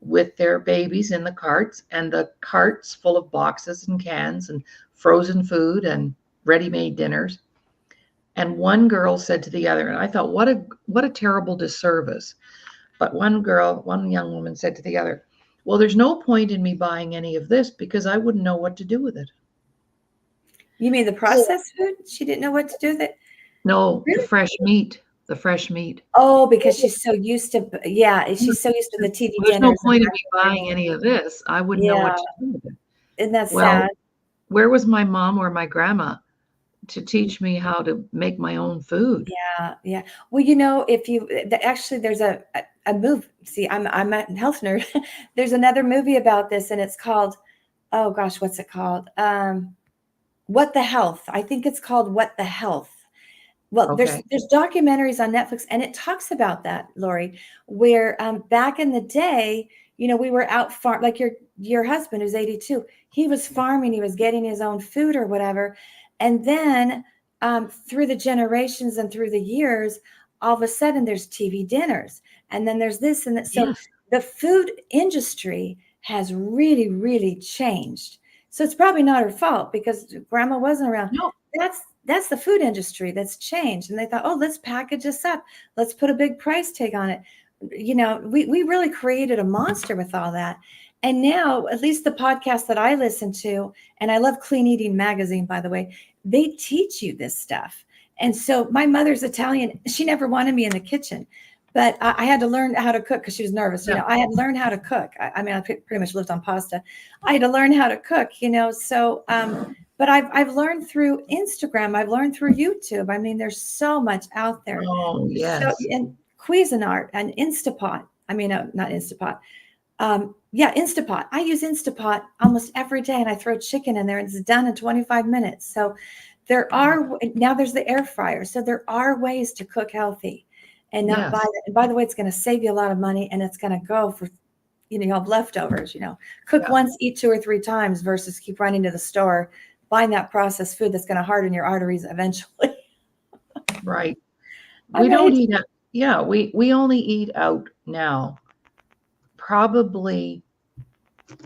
with their babies in the carts, and the carts full of boxes and cans and frozen food and ready-made dinners. And one girl said to the other, and I thought, what a terrible disservice. But one young woman said to the other, well, there's no point in me buying any of this because I wouldn't know what to do with it. You mean the processed food? She didn't know what to do with it? No, Really? the fresh meat. The fresh meat. Oh, because she's so used to, she's so used to the TV There's no dinners. point in me buying any of this. I wouldn't know Yeah. what to do with it. Isn't that Well, sad? where was my mom or my grandma to teach me how to make my own food? Yeah, yeah. Well, if you actually there's a movie. See, I'm a health nerd. There's another movie about this, and it's called, oh gosh, what's it called? What the Health. I think it's called What the Health. Well, Okay. there's documentaries on Netflix, and it talks about that, Laurie, where back in the day, we were out farm, like your husband who's 82. He was farming, he was getting his own food or whatever, and then through the generations and through the years, all of a sudden there's TV dinners, and then there's this and that. So Yes. the food industry has really, really changed. So it's probably not her fault because grandma wasn't around. No. That's the food industry that's changed. And they thought, oh, let's package this up. Let's put a big price tag on it. We really created a monster with all that. And now, at least the podcast that I listen to, and I love Clean Eating Magazine, by the way, they teach you this stuff. And so my mother's Italian. She never wanted me in the kitchen, but I had to learn how to cook because she was nervous. Yeah. I had to learn how to cook. I mean, I pretty much lived on pasta. I had to learn how to cook, so but I've learned through Instagram. I've learned through YouTube. I mean, there's so much out there. Oh, yes. So, and Cuisinart and Instapot. I mean, no, not Instapot. Instapot. I use Instapot almost every day, and I throw chicken in there, and it's done in 25 minutes. So now there's the air fryer. So there are ways to cook healthy and not buy that. And by the way, it's going to save you a lot of money, and it's going to go for, you have leftovers, cook once, eat 2 or 3 times versus keep running to the store, buying that processed food that's going to harden your arteries eventually. Right. We don't eat out. Yeah, we only eat out now probably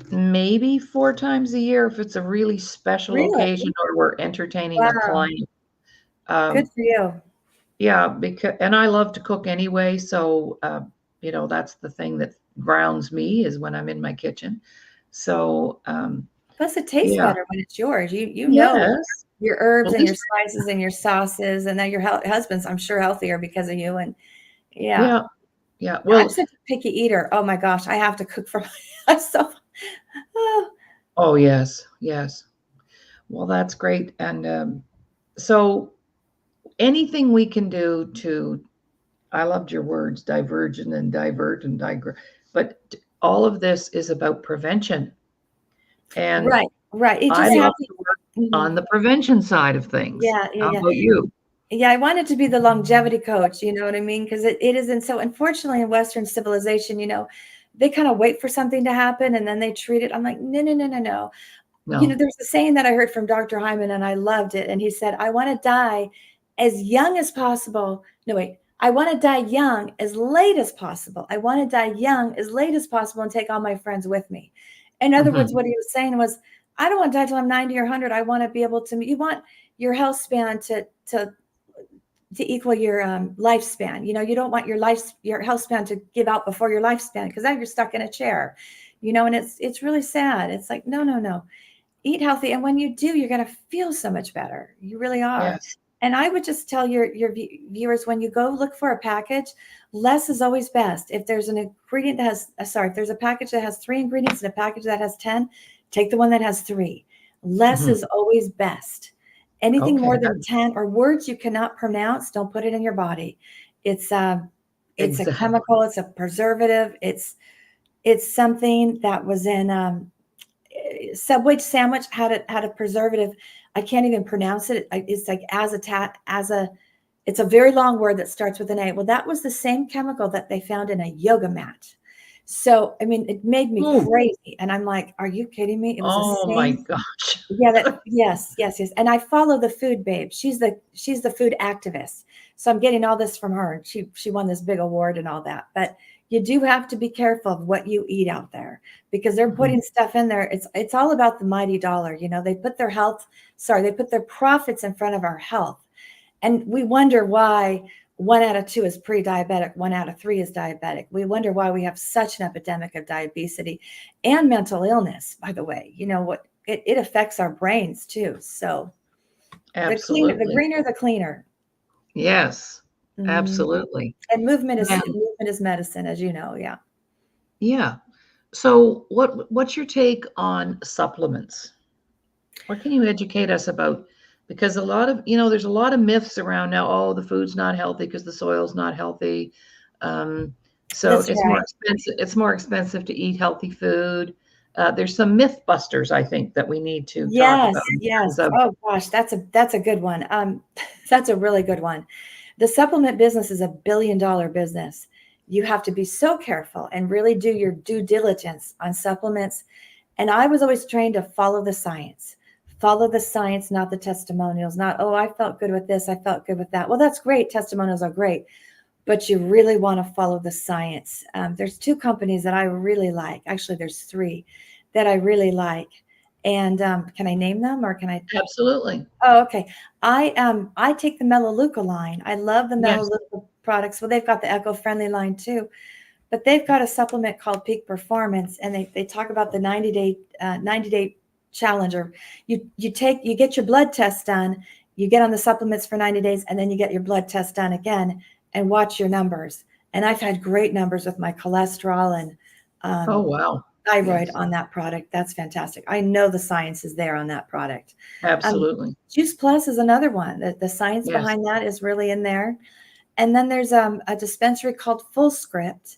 maybe 4 times a year if it's a really special occasion or we're entertaining a client. Good for you. Yeah, and I love to cook anyway, so that's the thing that grounds me is when I'm in my kitchen. So plus it tastes better when it's yours. You yes. know your herbs and your spices and your sauces, and then your husband's, I'm sure, healthier because of you. And yeah. Well, I'm such a picky eater. Oh my gosh, I have to cook for myself. Oh yes. Well, that's great. And so anything we can do to, I loved your words, divergent and divert and digress, but all of this is about prevention. And right. It just I love to work on the prevention side of things. Yeah. How about you? Yeah, I wanted to be the longevity coach, you know what I mean? Because it isn't. So unfortunately in Western civilization, they kind of wait for something to happen and then they treat it. I'm like, no. There's a saying that I heard from Dr. Hyman and I loved it. And he said, I want to die as young as possible. No, wait, I want to die young as late as possible. I want to die young as late as possible and take all my friends with me. In other words, Mhm. what he was saying was, I don't want to die till I'm 90 or 100. I want to be able to, you want your health span to equal your lifespan. You don't want your health span to give out before your lifespan, because then you're stuck in a chair, and it's really sad. It's like, no, no, no. Eat healthy. And when you do, you're going to feel so much better. You really are. Yes. And I would just tell your viewers, when you go look for a package, less is always best. If there's an ingredient that has, if there's a package that has 3 ingredients and a package that has 10, take the one that has 3. Less Mhm. is always best. Anything Okay. more than 10 or words you cannot pronounce, don't put it in your body. It's a Exactly. chemical. It's a preservative. It's something that was in Subway sandwich had a preservative. I can't even pronounce it. It's like it's a very long word that starts with an A. Well, that was the same chemical that they found in a yoga mat. So, I mean, it made me Ooh. crazy. And I'm like, are you kidding me? It was the Oh my same. gosh. Yeah, yes, yes, yes. And I follow the food babe. She's the food activist. So I'm getting all this from her. She won this big award and all that. But you do have to be careful of what you eat out there, because they're Mhm. putting stuff in there. It's all about the mighty dollar. They put they put their profits in front of our health. And we wonder why 1 out of 2 is pre-diabetic, 1 out of 3 is diabetic. We wonder why we have such an epidemic of diabetes and mental illness, by the way. What it affects our brains too. So the Absolutely. greener, the cleaner. Yes. Mhm. Absolutely. And Now, movement is medicine, as you know. Yeah. yeah. So what's your take on supplements? What can you educate us about? Because there's a lot of myths around now. Oh, the food's not healthy because the soil's not healthy. Um, so That's it's more right. expensive. It's more expensive to eat healthy food. There's some myth busters, I think, that we need to talk Yes, about in yes. terms of. Oh gosh, that's a good one. That's a really good one. The supplement business is $1 billion business. You have to be so careful and really do your due diligence on supplements. And I was always trained to follow the science. Follow the science, not the testimonials. Not, oh, I felt good with this, I felt good with that. Well, that's great. Testimonials are great, but you really want to follow the science. There's 2 companies that I really like. Actually, there's 3 that I really like. And can I name them, or can I? Absolutely. Oh, okay. I take the Melaleuca line. I love the Yes. Melaleuca products. Well, they've got the eco-friendly line too, but they've got a supplement called Peak Performance, and they talk about the 90-day challenge. Or you get your blood test done, you get on the supplements for 90 days, and then you get your blood test done again and watch your numbers. And I've had great numbers with my cholesterol and Oh, um, wow. thyroid Yes. on that product. That's fantastic. I know the science is there on that product. Um, Absolutely. Juice Plus is another one. The science Yes. behind that is really in there. And then there's a dispensary called Full Script,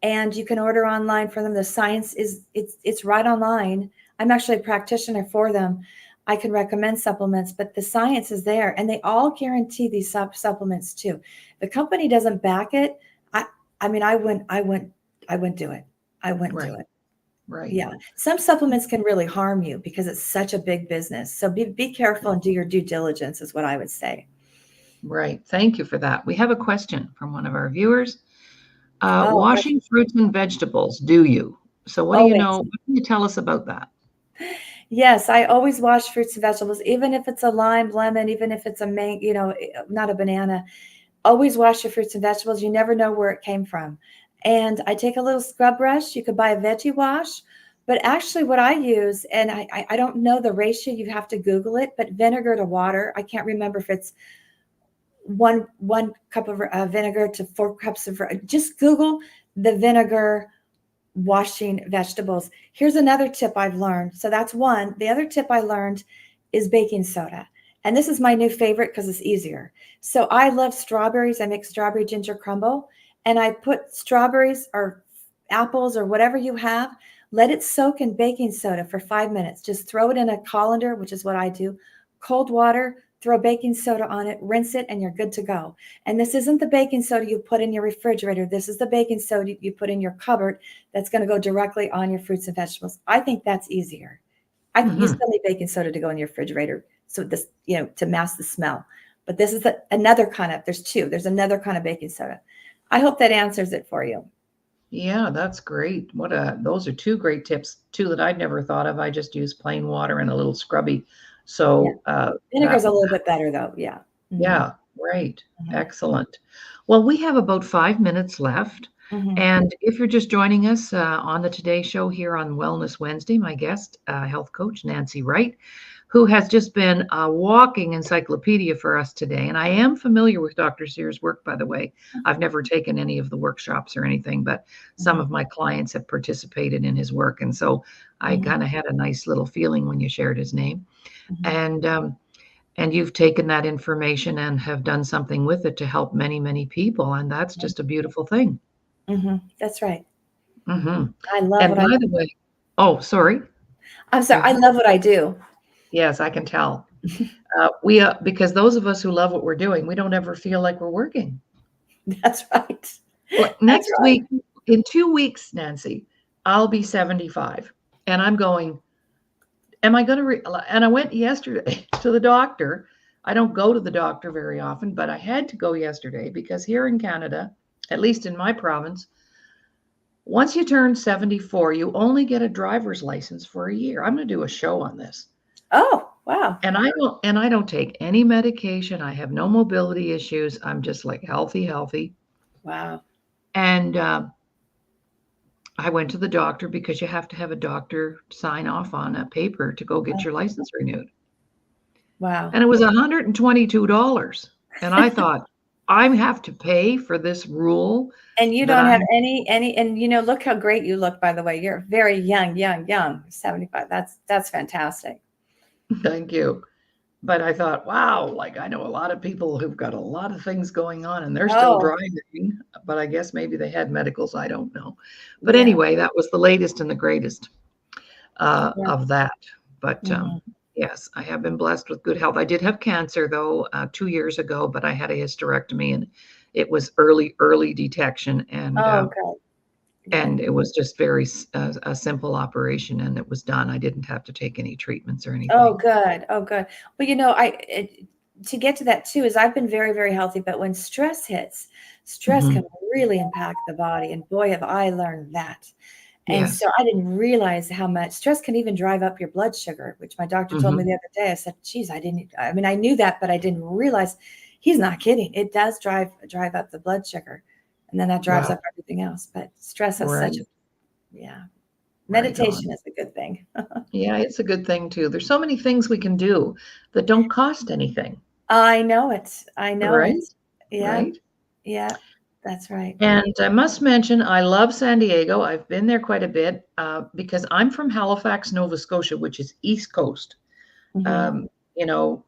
and you can order online for them. The science it's right online. I'm actually a practitioner for them. I can recommend supplements, but the science is there, and they all guarantee these supplements too. The company doesn't back it. I I mean, I wouldn't do it. I wouldn't do Right. it. Right. Yeah. Some supplements can really harm you because it's such a big business. So be careful and do your due diligence is what I would say. Right. Thank you for that. We have a question from one of our viewers. Oh, good. Washing fruits and vegetables, do you? So what do you know? Always. What can you tell us about that? Yes, I always wash fruits and vegetables, even if it's a lime, lemon, even if it's a not a banana. Always wash your fruits and vegetables. You never know where it came from. And I take a little scrub brush. You could buy a veggie wash, but actually, what I use, and I don't know the ratio. You have to Google it. But vinegar to water. I can't remember if it's one cup of vinegar to 4 cups of. Just Google the vinegar washing vegetables. Here's another tip I've learned. So that's one. The other tip I learned is baking soda. And this is my new favorite because it's easier. So I love strawberries. I make strawberry ginger crumble, and I put strawberries or apples or whatever you have, let it soak in baking soda for 5 minutes. Just throw it in a colander, which is what I do. Cold water, throw baking soda on it, rinse it, and you're good to go. And this isn't the baking soda you put in your refrigerator. This is the baking soda you put in your cupboard that's going to go directly on your fruits and vegetables. I think that's easier. You Hmm. still need baking soda to go in your refrigerator, so this, to mask the smell. But this is another kind of, there's another kind of baking soda. I hope that answers it for you. Yeah, that's great. Those are two great tips, two that I'd never thought of. I just use plain water and a little scrubby. Yeah. So Vinegar's a little bit better though. Yeah. yeah, right. Mhm. Excellent. Well, we have about 5 minutes left. Mhm. And if you're just joining us on the Today Show here on Wellness Wednesday, my guest, health coach Nancy Wright, who has just been a walking encyclopedia for us today. And I am familiar with Dr. Sears' work, by the way. I've never taken any of the workshops or anything, but some Mhm. of my clients have participated in his work. And so I Mhm. kind of had a nice little feeling when you shared his name. Mhm. And you've taken that information and have done something with it to help many, many people. And that's just a beautiful thing. Mhm. That's right. Hmm. I love And what I by the do. way, oh, sorry. I'm sorry. Go I ahead. love what I do. Yes, I can tell. Because those of us who love what we're doing, we don't ever feel like we're working. That's right. Like That's next right. week, in 2 weeks, Nancy, I'll be 75. And I'm going, am I going to, and I went yesterday to the doctor. I don't go to the doctor very often, but I had to go yesterday because here in Canada, at least in my province, once you turn 74, you only get a driver's license for a year. I'm going to do a show on this. Oh, wow. And I don't take any medication. I have no mobility issues. I'm just like healthy. Wow. And I went to the doctor because you have to have a doctor sign off on a paper to go get your license renewed. Wow. And it was $122. And I thought, I have to pay for this rule And you that don't have I'm, and look how great you look, by the way. You're very young, 75. That's fantastic. thank you. But I thought, wow, like I know a lot of people who've got a lot of things going on and they're still Oh, driving, but I guess maybe they had medicals. I don't know. But yeah. anyway, that was the latest and the greatest Yeah. of that. But Mhm. yes, I have been blessed with good health. I did have cancer though 2 years ago, but I had a hysterectomy and it was early detection Oh, good. and Good. it was just a simple operation and it was done. I didn't have to take any treatments or Oh, anything. good. Oh, good. Well, to get to that too is I've been very, very healthy, but when stress hits, stress Hmm. can really impact the body. And boy, have I learned that. And so Yes. I didn't realize how much stress can even drive up your blood sugar, which my doctor told me Hmm. the other day. I said, geez, I mean, I knew that, but I didn't realize he's not kidding. It does drive up the blood sugar. And then that drives Wow. up everything else. But stress has Right. yeah, Right meditation on. is a good thing. Yeah, it's a good thing too. There's so many things we can do that don't cost anything, I know it. I know it. right? Yeah. Right. Yeah. That's right. And I must mention, I love San Diego. I've been there quite a bit because I'm from Halifax, Nova Scotia, which is East Coast. Hmm. Um, you know,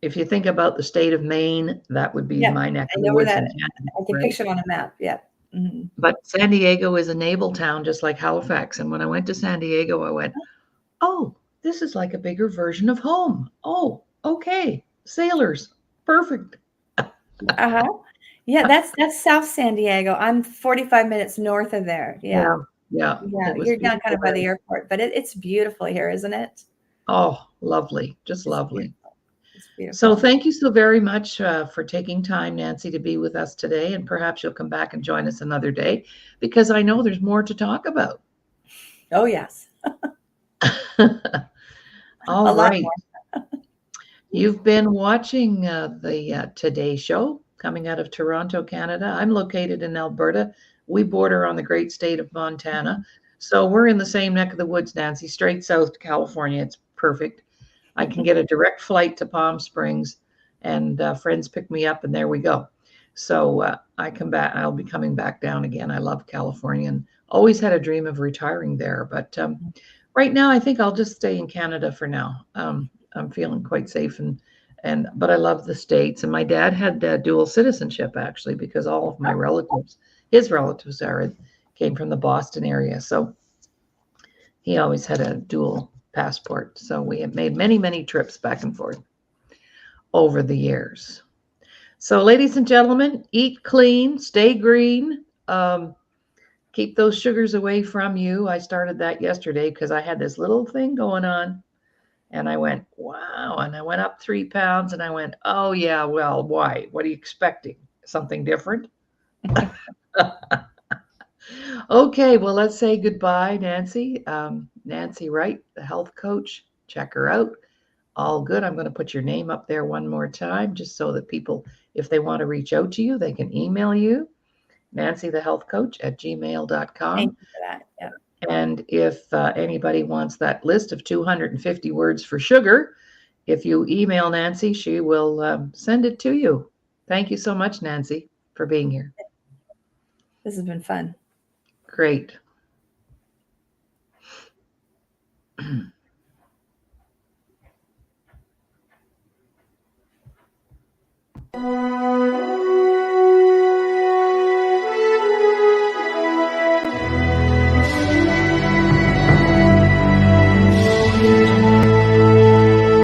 if you think about the state of Maine, that would be Yeah. my neck I of the know where woods that in Canada, I can right? picture it on a map. Yeah. Hmm. But San Diego is a naval town, just like Halifax. And when I went to San Diego, I went, oh, this is like a bigger version of home. Oh, okay. Sailors. Perfect. Uh-huh. Yeah, that's South San Diego. I'm 45 minutes north of there. Yeah. Yeah. Yeah. Yeah. It was You're down kind beautiful of by there. the airport, but it's beautiful here, isn't it? Oh, lovely. Just It's lovely. beautiful. It's So beautiful. thank you so very much for taking time, Nancy, to be with us today. And perhaps you'll come back and join us another day because I know there's more to talk about. Oh, yes. All A lot right. more. You've been watching the Today Show coming out of Toronto, Canada. I'm located in Alberta. We border on the great state of Montana. So we're in the same neck of the woods, Nancy, straight south to California. It's perfect. I can get a direct flight to Palm Springs, and friends pick me up, and there we go. So I come back. I'll be coming back down again. I love California and always had a dream of retiring there. But right now, I think I'll just stay in Canada for now. I'm feeling quite safe, and but I love the States. And my dad had dual citizenship actually because all of my relatives, his relatives, came from the Boston area. So he always had a dual passport. So we have made many trips back and forth over the years. So, ladies and gentlemen, eat clean, stay green, keep those sugars away from you. I started that yesterday because I had this little thing going on And I went, wow. And I went up 3 pounds and I went, oh, yeah, well, why? What are you expecting? Something different? Okay, well, let's say goodbye, Nancy. Nancy Wright, the health coach. Check her out. All good. I'm going to put your name up there one more time just so that people, if they want to reach out to you, they can email you, Nancy the health coach at gmail.com. Thank you for that. Yeah. And if anybody wants that list of 250 words for sugar, if you email Nancy, she will send it to you. Thank you so much, Nancy, for being here. This has been fun. Great.